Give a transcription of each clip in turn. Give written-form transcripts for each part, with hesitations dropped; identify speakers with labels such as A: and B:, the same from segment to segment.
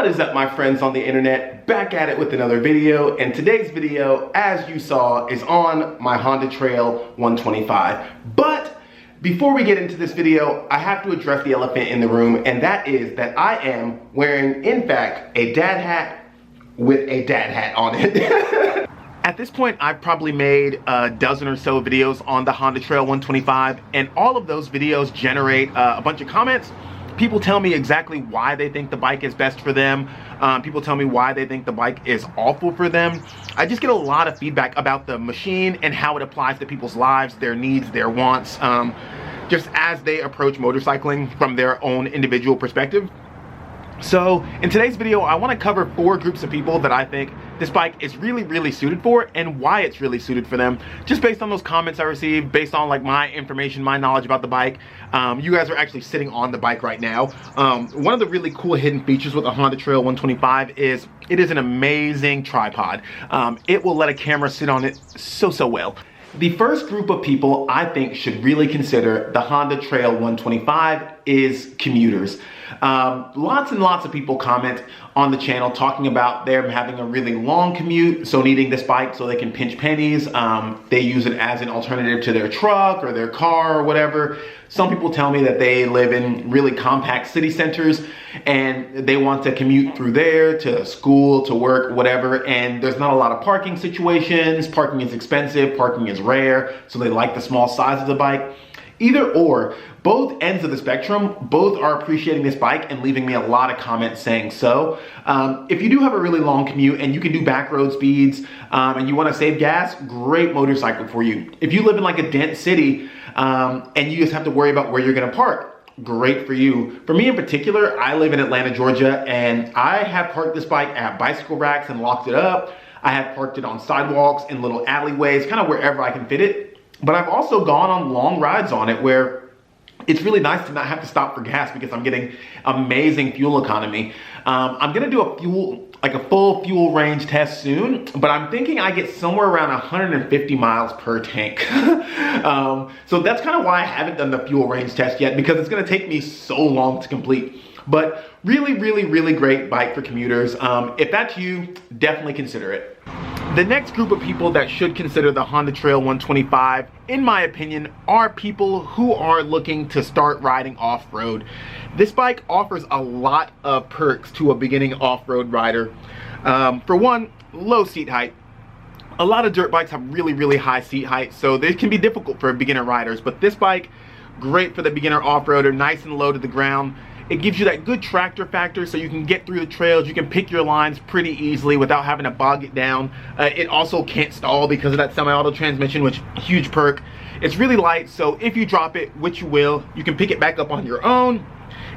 A: is up, my friends on the internet? Back at it with another video, and today's video, as you saw, is on my Honda Trail 125. But before we get into this video, I have to address the elephant in the room, and that is that I am wearing, in fact, a dad hat with a dad hat on it. At this point, I've probably made a dozen or so videos on the Honda Trail 125, and all of those videos generate a bunch of comments. People tell me exactly why they think the bike is best for them. People tell me why they think the bike is awful for them. I just get a lot of feedback about the machine and how it applies to people's lives, their needs, their wants, just as they approach motorcycling from their own individual perspective. So in today's video, I want to cover 4 groups of people that I think this bike is really suited for and why it's really suited for them, just based on those comments I received, based on like my information, my knowledge about the bike. You guys are actually sitting on the bike right now. One of the really cool hidden features with the Honda Trail 125 is it is an amazing tripod. It will let a camera sit on it so well. The first group of people I think should really consider the Honda Trail 125 is commuters. Lots and lots of people comment on the channel talking about them having a really long commute, so needing this bike so they can pinch pennies. They use it as an alternative to their truck or their car or whatever. Some people tell me that they live in really compact city centers and they want to commute through there to school, to work, whatever, and there's not a lot of parking situations. Parking is expensive, parking is rare, so they like the small size of the bike. Either or, both ends of the spectrum, both are appreciating this bike and leaving me a lot of comments saying so. If you do have a really long commute and you can do back road speeds and you want to save gas, great motorcycle for you. If you live in like a dense city and you just have to worry about where you're going to park, great for you. For me in particular, I live in Atlanta, Georgia, and I have parked this bike at bicycle racks and locked it up. I have parked it on sidewalks in little alleyways, kind of wherever I can fit it. But I've also gone on long rides on it where it's really nice to not have to stop for gas because I'm getting amazing fuel economy. I'm gonna do a full fuel range test soon, but I'm thinking I get somewhere around 150 miles per tank. So that's kind of why I haven't done the fuel range test yet, because it's gonna take me so long to complete. But really great bike for commuters. If that's you, definitely consider it. The next group of people that should consider the Honda Trail 125, in my opinion, are people who are looking to start riding off-road. This bike offers a lot of perks to a beginning off-road rider. For one, low seat height. A lot of dirt bikes have really high seat height, so they can be difficult for beginner riders, but this bike, great for the beginner off-roader, nice and low to the ground. It gives you that good tractor factor so you can get through the trails. You can pick your lines pretty easily without having to bog it down. It also can't stall because of that semi-auto transmission, which huge perk. It's really light, so if you drop it, which you will, you can pick it back up on your own.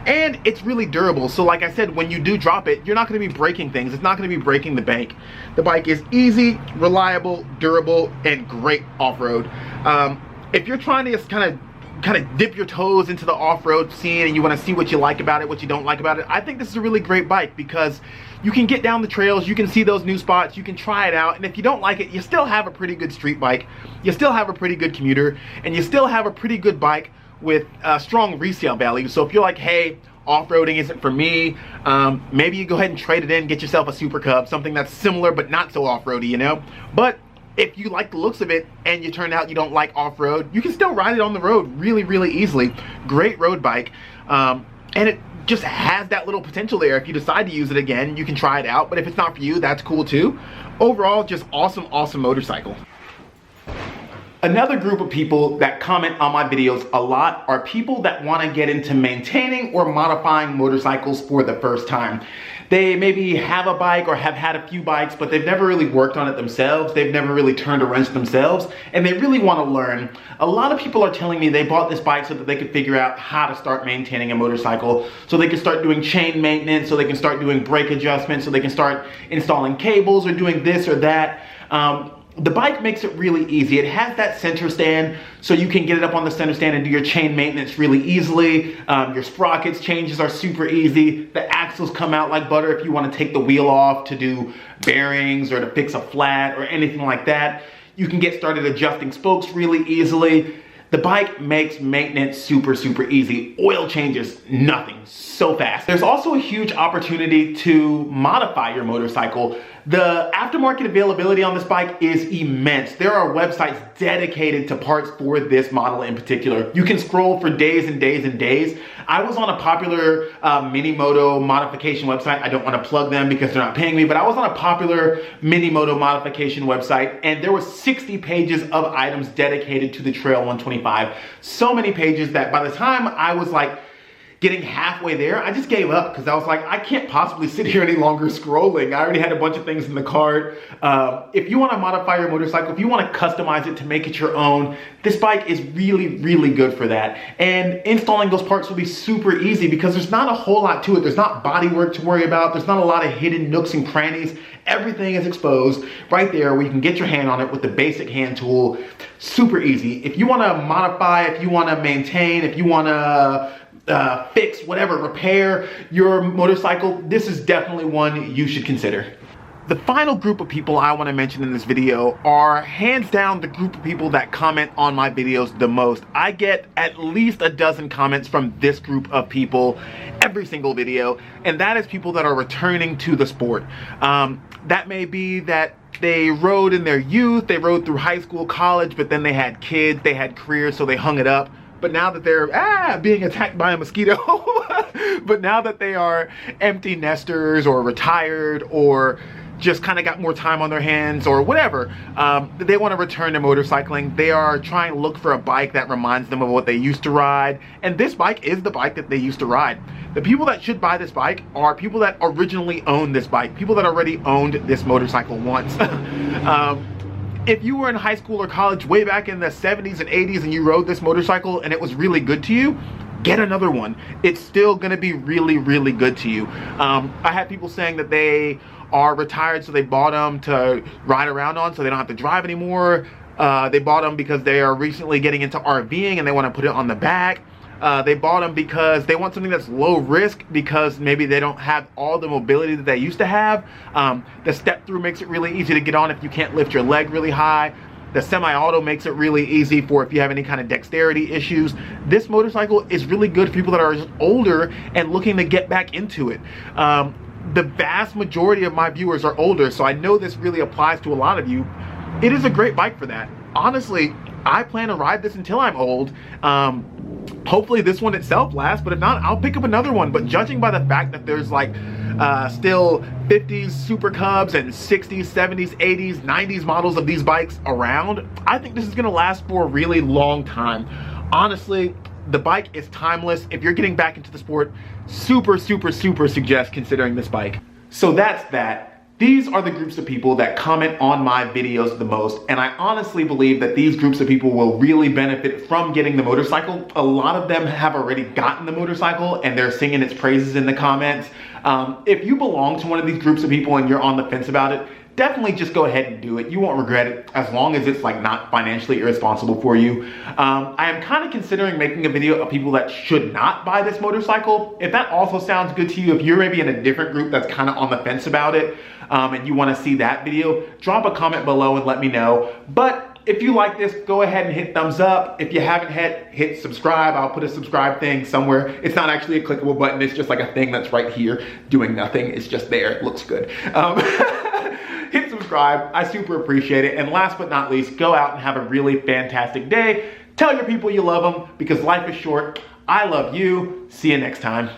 A: And it's really durable, so like I said, when you do drop it, you're not going to be breaking things. It's not going to be breaking the bank. The bike is easy, reliable, durable, and great off-road. If you're trying to just kind of dip your toes into the off-road scene and you want to see what you like about it, what you don't like about it, I think this is a really great bike because you can get down the trails, you can see those new spots, you can try it out, and if you don't like it, you still have a pretty good street bike, you still have a pretty good commuter, and you still have a pretty good bike with a strong resale value. So if you're like, hey, off-roading isn't for me, maybe you go ahead and trade it in, get yourself a Super Cub, something that's similar but not so off-roady, you know? But if you like the looks of it and you turn out you don't like off-road, you can still ride it on the road really easily. Great road bike. And it just has that little potential there. If you decide to use it again, you can try it out. But if it's not for you, that's cool too. Overall, just awesome motorcycle. Another group of people that comment on my videos a lot are people that want to get into maintaining or modifying motorcycles for the first time. They maybe have a bike or have had a few bikes, but they've never really worked on it themselves. They've never really turned a wrench themselves, and they really want to learn. A lot of people are telling me they bought this bike so that they could figure out how to start maintaining a motorcycle, so they can start doing chain maintenance, so they can start doing brake adjustments, so they can start installing cables or doing this or that. The bike makes it really easy. It has that center stand, so you can get it up on the center stand and do your chain maintenance really easily. Your sprockets changes are super easy. The axles come out like butter if you want to take the wheel off to do bearings or to fix a flat or anything like that. You can get started adjusting spokes really easily. The bike makes maintenance super, super easy. Oil changes, nothing, so fast. There's also a huge opportunity to modify your motorcycle. The aftermarket availability on this bike is immense. There are websites dedicated to parts for this model in particular. You can scroll for days and days and days. I was on a popular mini moto modification website. I don't want to plug them because they're not paying me, but I was on a popular mini moto modification website, and there was 60 pages of items dedicated to the Trail 125. So many pages that by the time I was like getting halfway there, I just gave up because I was like, I can't possibly sit here any longer scrolling. I already had a bunch of things in the cart. If you want to modify your motorcycle, if you want to customize it to make it your own, this bike is really, really good for that. And installing those parts will be super easy because there's not a whole lot to it. There's not body work to worry about. There's not a lot of hidden nooks and crannies. Everything is exposed right there where you can get your hand on it with the basic hand tool. Super easy. If you want to modify, if you want to maintain, if you want to fix, whatever, repair your motorcycle, this is definitely one you should consider. The final group of people I want to mention in this video are hands down the group of people that comment on my videos the most. I get at least a dozen comments from this group of people every single video, and that is people that are returning to the sport. That may be that they rode in their youth, they rode through high school, college, but then they had kids, they had careers, so they hung it up. But now that they're being attacked by a mosquito, but now that they are empty nesters or retired or just kind of got more time on their hands or whatever, they want to return to motorcycling. They are trying to look for a bike that reminds them of what they used to ride. And this bike is the bike that they used to ride. The people that should buy this bike are people that originally owned this bike, people that already owned this motorcycle once. If you were in high school or college way back in the 70s and 80s and you rode this motorcycle and it was really good to you, get another one. It's still gonna be really, really good to you. I had people saying that they are retired, so they bought them to ride around on so they don't have to drive anymore. They bought them because they are recently getting into RVing and they want to put it on the back. They bought them because they want something that's low risk because maybe they don't have all the mobility that they used to have. The step through makes it really easy to get on if you can't lift your leg really high. The semi-auto makes it really easy for if you have any kind of dexterity issues. This motorcycle is really good for people that are just older and looking to get back into it. The vast majority of my viewers are older, so I know this really applies to a lot of you. It is a great bike for that. Honestly, I plan to ride this until I'm old. Hopefully this one itself lasts, but if not, I'll pick up another one. But judging by the fact that there's like still 50s Super Cubs and 60s, 70s, 80s, 90s models of these bikes around, I think this is gonna last for a really long time. Honestly, the bike is timeless. If you're getting back into the sport, super, super, super suggest considering this bike. So that's that. These are the groups of people that comment on my videos the most, and I honestly believe that these groups of people will really benefit from getting the motorcycle. A lot of them have already gotten the motorcycle and they're singing its praises in the comments. If you belong to one of these groups of people and you're on the fence about it, definitely just go ahead and do it. You won't regret it as long as it's like not financially irresponsible for you. I am kind of considering making a video of people that should not buy this motorcycle. If that also sounds good to you, if you're maybe in a different group that's kind of on the fence about it, and you want to see that video, drop a comment below and let me know. But if you like this, go ahead and hit thumbs up. If you haven't hit subscribe. I'll put a subscribe thing somewhere. It's not actually a clickable button. It's just like a thing that's right here doing nothing. It's just there. It looks good. Hit subscribe. I super appreciate it. And last but not least, go out and have a really fantastic day. Tell your people you love them because life is short. I love you. See you next time.